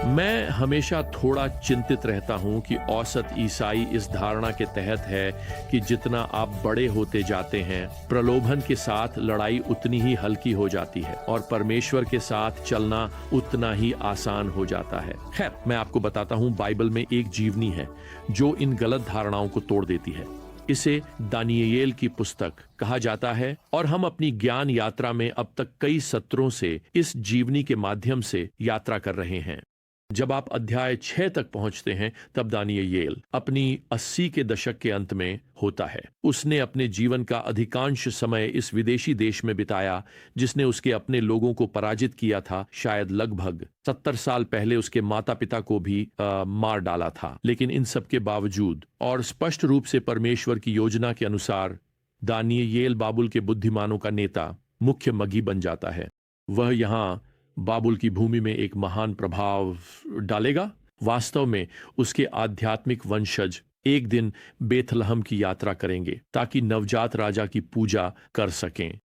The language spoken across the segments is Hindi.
मैं हमेशा थोड़ा चिंतित रहता हूं कि औसत ईसाई इस धारणा के तहत है कि जितना आप बड़े होते जाते हैं, प्रलोभन के साथ लड़ाई उतनी ही हल्की हो जाती है और परमेश्वर के साथ चलना उतना ही आसान हो जाता है। खैर, मैं आपको बताता हूं, बाइबल में एक जीवनी है जो इन गलत धारणाओं को तोड़ देती है। इसे दानियेल की पुस्तक कहा जाता है और हम अपनी ज्ञान यात्रा में अब तक कई सत्रों से इस जीवनी के माध्यम से यात्रा कर रहे हैं। जब आप अध्याय 6 तक पहुंचते हैं, तब दानियेल अपनी 80 के दशक के अंत में होता है। उसने अपने जीवन का अधिकांश समय इस विदेशी देश में बिताया जिसने उसके अपने लोगों को पराजित किया था। शायद लगभग 70 साल पहले उसके माता पिता को भी मार डाला था। लेकिन इन सब के बावजूद और स्पष्ट रूप से परमेश्वर की योजना के अनुसार दानियेल बाबुल के बुद्धिमानों का नेता, मुख्य मगी बन जाता है। वह यहाँ बाबुल की भूमि में एक महान प्रभाव डालेगा। वास्तव में उसके आध्यात्मिक वंशज एक दिन बेथलहम की यात्रा करेंगे ताकि नवजात राजा की पूजा कर सकें।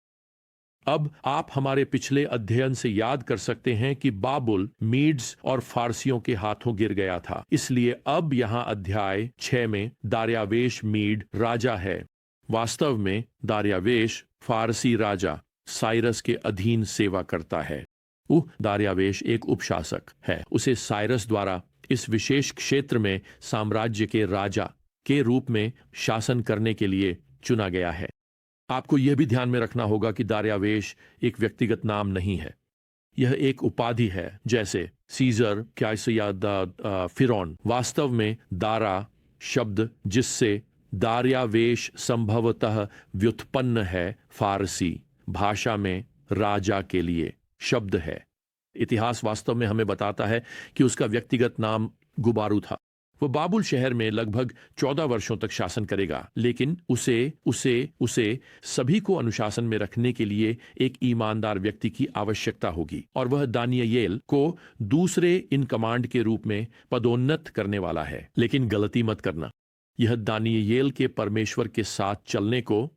अब आप हमारे पिछले अध्ययन से याद कर सकते हैं कि बाबुल मीड्स और फारसियों के हाथों गिर गया था। इसलिए अब यहाँ अध्याय 6 में दार्यावेश मीड राजा है। वास्तव में दार्यावेश फारसी राजा साइरस के अधीन सेवा करता है। दार्यावेश एक उपशासक है। उसे साइरस द्वारा इस विशेष क्षेत्र में साम्राज्य के राजा के रूप में शासन करने के लिए चुना गया है। आपको यह भी ध्यान में रखना होगा कि दार्यावेश एक व्यक्तिगत नाम नहीं है, यह एक उपाधि है, जैसे सीजर, कैसर, फिरौन। वास्तव में दारा शब्द जिससे दार्यावेश संभवतः व्युत्पन्न है, फारसी भाषा में राजा के लिए शब्द है। इतिहास वास्तव में हमें बताता है कि उसका व्यक्तिगत नाम गुबारू था। वह बाबुल शहर में लगभग 14 वर्षों तक शासन करेगा, लेकिन उसे सभी को अनुशासन में रखने के लिए एक ईमानदार व्यक्ति की आवश्यकता होगी और वह दानियेल को दूसरे इन कमांड के रूप में पदोन्नत करने वाला है। लेकिन गलती मत करना, यह दानियेल के परमेश्वर के साथ चलने को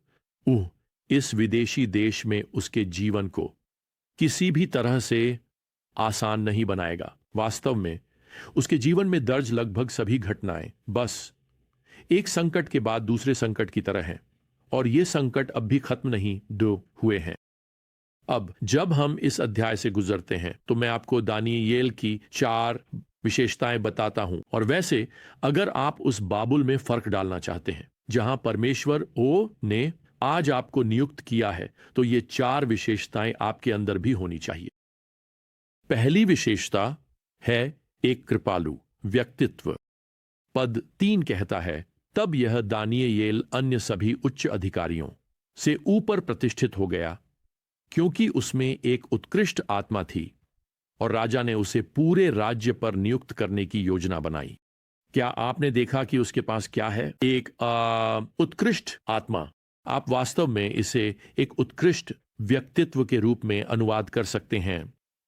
इस विदेशी देश में उसके जीवन को किसी भी तरह से आसान नहीं बनाएगा। वास्तव में उसके जीवन में दर्ज लगभग सभी घटनाएं बस एक संकट के बाद दूसरे संकट की तरह हैं और ये संकट अब भी खत्म नहीं हुए हैं। अब जब हम इस अध्याय से गुजरते हैं तो मैं आपको दानियेल की 4 विशेषताएं बताता हूं। और वैसे अगर आप उस बाबुल में फर्क डालना चाहते हैं जहां परमेश्वर ने आज आपको नियुक्त किया है, तो ये 4 विशेषताएं आपके अंदर भी होनी चाहिए। पहली विशेषता है एक कृपालु व्यक्तित्व। पद 3 कहता है, तब यह दानियेल अन्य सभी उच्च अधिकारियों से ऊपर प्रतिष्ठित हो गया क्योंकि उसमें एक उत्कृष्ट आत्मा थी और राजा ने उसे पूरे राज्य पर नियुक्त करने की योजना बनाई। क्या आपने देखा कि उसके पास क्या है? एक उत्कृष्ट आत्मा। आप वास्तव में इसे एक उत्कृष्ट व्यक्तित्व के रूप में अनुवाद कर सकते हैं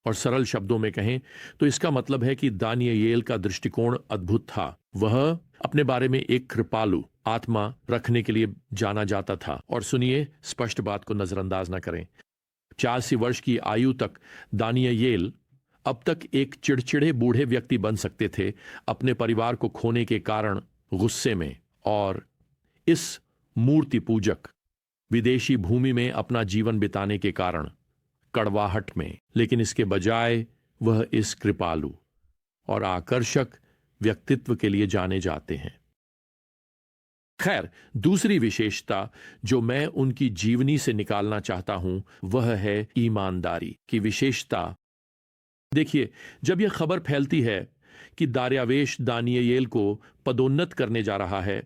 और सरल शब्दों में कहें तो इसका मतलब है कि दानियेल का दृष्टिकोण अद्भुत था। वह अपने बारे में एक कृपालु आत्मा रखने के लिए जाना जाता था। और सुनिए, स्पष्ट बात को नजरअंदाज न करें। 84 वर्ष की आयु तक दानियेल अब तक एक चिड़चिड़े बूढ़े व्यक्ति बन सकते थे, अपने परिवार को खोने के कारण गुस्से में और इस मूर्ति पूजक विदेशी भूमि में अपना जीवन बिताने के कारण कड़वाहट में। लेकिन इसके बजाय वह इस कृपालु और आकर्षक व्यक्तित्व के लिए जाने जाते हैं। खैर, दूसरी विशेषता जो मैं उनकी जीवनी से निकालना चाहता हूं वह है ईमानदारी की विशेषता। देखिए, जब यह खबर फैलती है कि दार्यावेश दानियेल को पदोन्नत करने जा रहा है,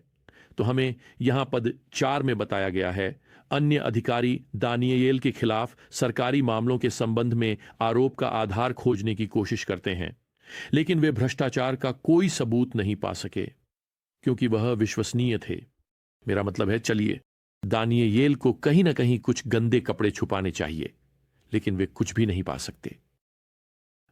तो हमें यहां पद 4 में बताया गया है, अन्य अधिकारी दानियेल के खिलाफ सरकारी मामलों के संबंध में आरोप का आधार खोजने की कोशिश करते हैं, लेकिन वे भ्रष्टाचार का कोई सबूत नहीं पा सके क्योंकि वह विश्वसनीय थे। मेरा मतलब है, चलिए, दानियेल को कहीं ना कहीं कुछ गंदे कपड़े छुपाने चाहिए, लेकिन वे कुछ भी नहीं पा सकते।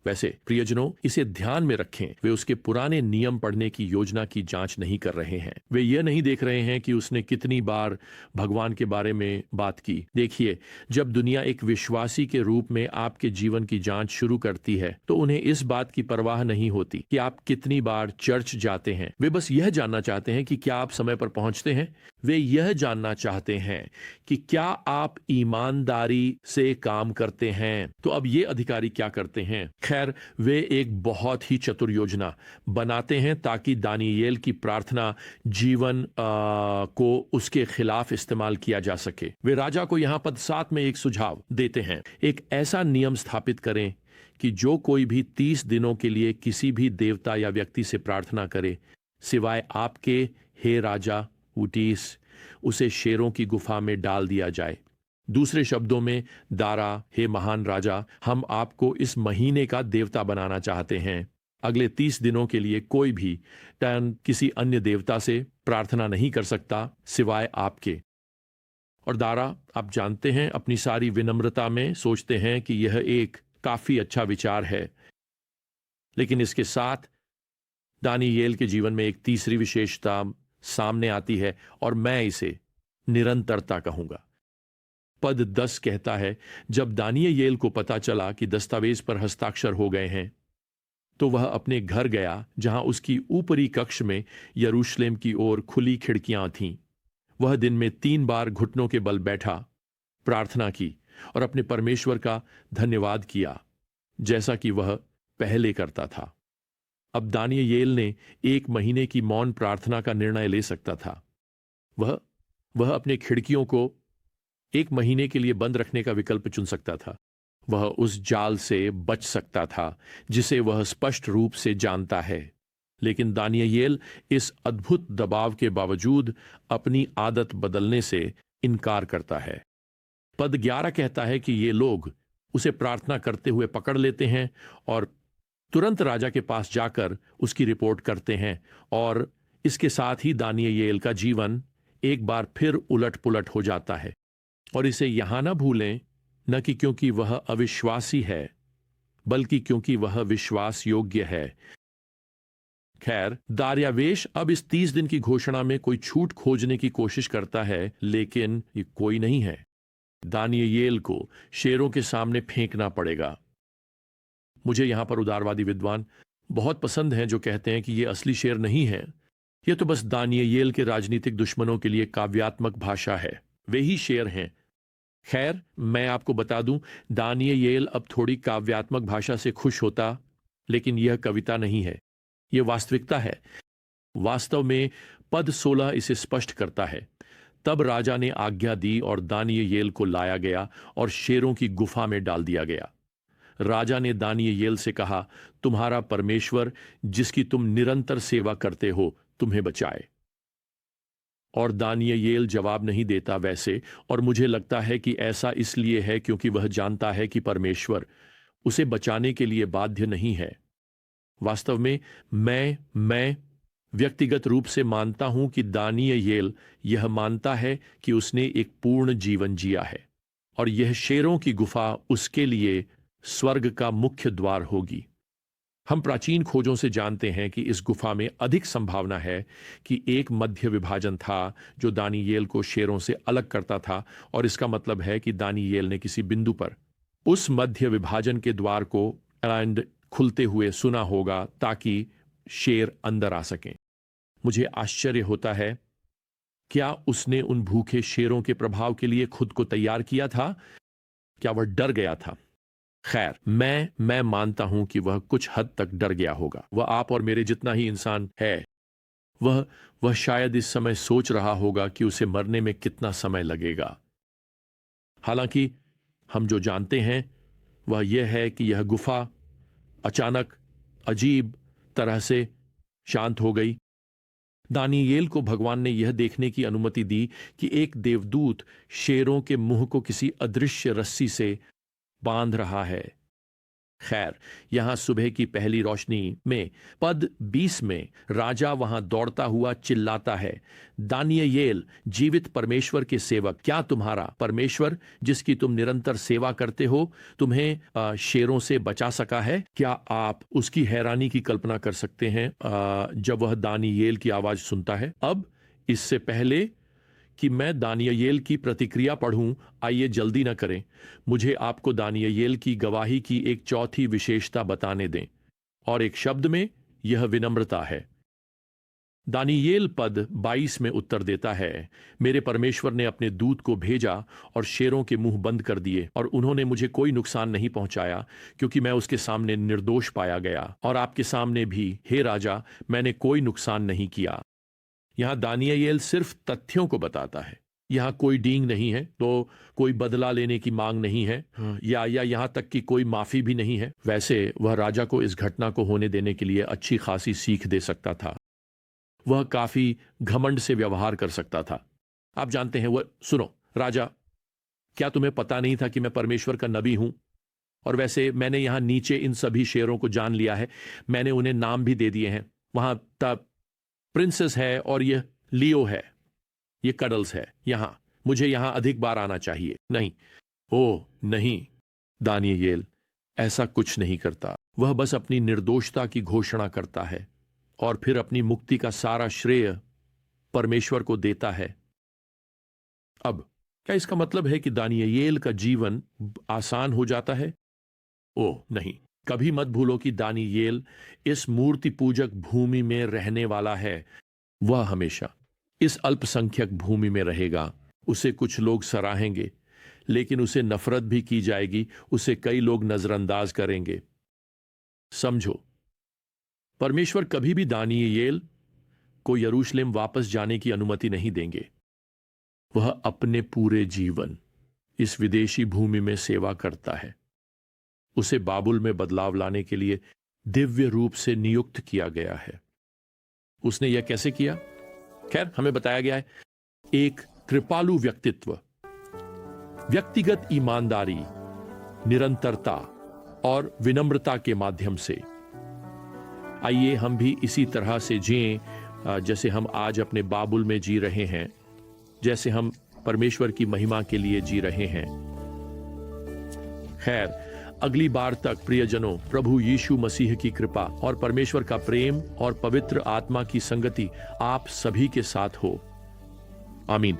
वैसे प्रियजनों, इसे ध्यान में रखें, वे उसके पुराने नियम पढ़ने की योजना की जांच नहीं कर रहे हैं। वे यह नहीं देख रहे हैं कि उसने कितनी बार भगवान के बारे में बात की। देखिए, जब दुनिया एक विश्वासी के रूप में आपके जीवन की जांच शुरू करती है तो उन्हें इस बात की परवाह नहीं होती कि आप कितनी बार चर्च जाते हैं। वे बस यह जानना चाहते हैं कि क्या आप समय पर पहुंचते हैं। वे यह जानना चाहते हैं कि क्या आप ईमानदारी से काम करते हैं। तो अब ये अधिकारी क्या करते हैं? खैर, वे एक बहुत ही चतुर योजना बनाते हैं ताकि दानियेल की प्रार्थना जीवन को उसके खिलाफ इस्तेमाल किया जा सके। वे राजा को यहां पद 7 में एक सुझाव देते हैं। एक ऐसा नियम स्थापित करें कि जो कोई भी 30 दिनों के लिए किसी भी देवता या व्यक्ति से प्रार्थना करे, सिवाय आपके, हे राजा वुटीस, उसे शेरों की गुफा में डाल दिया जाए। दूसरे शब्दों में, दारा, हे महान राजा, हम आपको इस महीने का देवता बनाना चाहते हैं। अगले 30 दिनों के लिए कोई भी किसी अन्य देवता से प्रार्थना नहीं कर सकता सिवाय आपके। और दारा, आप जानते हैं, अपनी सारी विनम्रता में सोचते हैं कि यह एक काफी अच्छा विचार है। लेकिन इसके साथ दानियेल के जीवन में एक तीसरी विशेषता सामने आती है और मैं इसे निरंतरता कहूंगा। पद 10 कहता है, जब दानियेल को पता चला कि दस्तावेज पर हस्ताक्षर हो गए हैं तो वह अपने घर गया, जहां उसकी ऊपरी कक्ष में यरूशलेम की ओर खुली खिड़कियां थीं। वह दिन में 3 बार घुटनों के बल बैठा, प्रार्थना की और अपने परमेश्वर का धन्यवाद किया, जैसा कि वह पहले करता था। अब दानियेल ने 1 महीने की मौन प्रार्थना का निर्णय ले सकता था। वह अपने खिड़कियों को 1 महीने के लिए बंद रखने का विकल्प चुन सकता था। वह उस जाल से बच सकता था जिसे वह स्पष्ट रूप से जानता है। लेकिन दानियेल इस अद्भुत दबाव के बावजूद अपनी आदत बदलने से इनकार करता है। पद 11 कहता है कि ये लोग उसे प्रार्थना करते हुए पकड़ लेते हैं और तुरंत राजा के पास जाकर उसकी रिपोर्ट करते हैं, और इसके साथ ही दानियेल का जीवन एक बार फिर उलट पुलट हो जाता है। और इसे यहां ना भूलें, न कि क्योंकि वह अविश्वासी है, बल्कि क्योंकि वह विश्वास योग्य है। खैर, दार्यावेश अब इस 30 दिन की घोषणा में कोई छूट खोजने की कोशिश करता है, लेकिन ये कोई नहीं है। दानियेल को शेरों के सामने फेंकना पड़ेगा। मुझे यहां पर उदारवादी विद्वान बहुत पसंद हैं जो कहते हैं कि ये असली शेर नहीं है, ये तो बस दानियेल के राजनीतिक दुश्मनों के लिए काव्यात्मक भाषा है। वे ही शेर हैं। खैर, मैं आपको बता दूं, दानियेल अब थोड़ी काव्यात्मक भाषा से खुश होता, लेकिन यह कविता नहीं है, यह वास्तविकता है। वास्तव में पद 16 इसे स्पष्ट करता है। तब राजा ने आज्ञा दी और दानियेल को लाया गया और शेरों की गुफा में डाल दिया गया। राजा ने दानियेल से कहा, तुम्हारा परमेश्वर, जिसकी तुम निरंतर सेवा करते हो, तुम्हें बचाए। और दानियेल जवाब नहीं देता वैसे, और मुझे लगता है कि ऐसा इसलिए है क्योंकि वह जानता है कि परमेश्वर उसे बचाने के लिए बाध्य नहीं है। वास्तव में मैं व्यक्तिगत रूप से मानता हूं कि दानियेल यह मानता है कि उसने एक पूर्ण जीवन जिया है और यह शेरों की गुफा उसके लिए स्वर्ग का मुख्य द्वार होगी। हम प्राचीन खोजों से जानते हैं कि इस गुफा में अधिक संभावना है कि एक मध्य विभाजन था जो दानियेल को शेरों से अलग करता था, और इसका मतलब है कि दानियेल ने किसी बिंदु पर उस मध्य विभाजन के द्वार को खुलते हुए सुना होगा ताकि शेर अंदर आ सकें। मुझे आश्चर्य होता है, क्या उसने उन भूखे शेरों के प्रभाव के लिए खुद को तैयार किया था? क्या वह डर गया था? खैर, मैं मानता हूं कि वह कुछ हद तक डर गया होगा। वह आप और मेरे जितना ही इंसान है। वह शायद इस समय सोच रहा होगा कि उसे मरने में कितना समय लगेगा। हालांकि हम जो जानते हैं वह यह है कि यह गुफा अचानक अजीब तरह से शांत हो गई। दानियेल को भगवान ने यह देखने की अनुमति दी कि एक देवदूत शेरों के मुंह को किसी अदृश्य रस्सी से बांध रहा है। खैर, यहां सुबह की पहली रोशनी में पद 20 में राजा वहां दौड़ता हुआ चिल्लाता है, दानियेल, जीवित परमेश्वर के सेवक, क्या तुम्हारा परमेश्वर जिसकी तुम निरंतर सेवा करते हो तुम्हें शेरों से बचा सका है? क्या आप उसकी हैरानी की कल्पना कर सकते हैं जब वह दानियेल की आवाज सुनता है? अब इससे पहले कि मैं दानियेल की प्रतिक्रिया पढ़ूं, आइए जल्दी न करें, मुझे आपको दानियेल की गवाही की एक चौथी विशेषता बताने दें, और एक शब्द में यह विनम्रता है। दानियेल पद 22 में उत्तर देता है, मेरे परमेश्वर ने अपने दूत को भेजा और शेरों के मुंह बंद कर दिए, और उन्होंने मुझे कोई नुकसान नहीं पहुंचाया, क्योंकि मैं उसके सामने निर्दोष पाया गया, और आपके सामने भी, हे राजा, मैंने कोई नुकसान नहीं किया। यहां दानियेल सिर्फ तथ्यों को बताता है। यहां कोई डींग नहीं है, तो कोई बदला लेने की मांग नहीं है, या यहां तक कि कोई माफी भी नहीं है। वैसे वह राजा को इस घटना को होने देने के लिए अच्छी खासी सीख दे सकता था। वह काफी घमंड से व्यवहार कर सकता था। आप जानते हैं, वह, सुनो राजा, क्या तुम्हें पता नहीं था कि मैं परमेश्वर का नबी हूं? और वैसे मैंने यहां नीचे इन सभी शेरों को जान लिया है, मैंने उन्हें नाम भी दे दिए हैं। वहां तब प्रिंसेस है और यह लियो है, ये कडल्स है। यहां मुझे यहां अधिक बार आना चाहिए। नहीं, ओ नहीं, दानियेल ऐसा कुछ नहीं करता। वह बस अपनी निर्दोषता की घोषणा करता है और फिर अपनी मुक्ति का सारा श्रेय परमेश्वर को देता है। अब क्या इसका मतलब है कि दानियेल का जीवन आसान हो जाता है? ओह नहीं, कभी मत भूलो कि दानियेल इस मूर्ति पूजक भूमि में रहने वाला है। वह हमेशा इस अल्पसंख्यक भूमि में रहेगा। उसे कुछ लोग सराहेंगे, लेकिन उसे नफरत भी की जाएगी, उसे कई लोग नजरअंदाज करेंगे। समझो, परमेश्वर कभी भी दानियेल को यरूशलेम वापस जाने की अनुमति नहीं देंगे। वह अपने पूरे जीवन इस विदेशी भूमि में सेवा करता है। उसे बाबुल में बदलाव लाने के लिए दिव्य रूप से नियुक्त किया गया है। उसने यह कैसे किया? खैर, हमें बताया गया है, एक कृपालु व्यक्तित्व, व्यक्तिगत ईमानदारी, निरंतरता और विनम्रता के माध्यम से। आइए हम भी इसी तरह से जिएं जैसे हम आज अपने बाबुल में जी रहे हैं, जैसे हम परमेश्वर की महिमा के लिए जी रहे हैं। खैर, अगली बार तक प्रियजनों, प्रभु यीशु मसीह की कृपा और परमेश्वर का प्रेम और पवित्र आत्मा की संगति आप सभी के साथ हो। आमीन।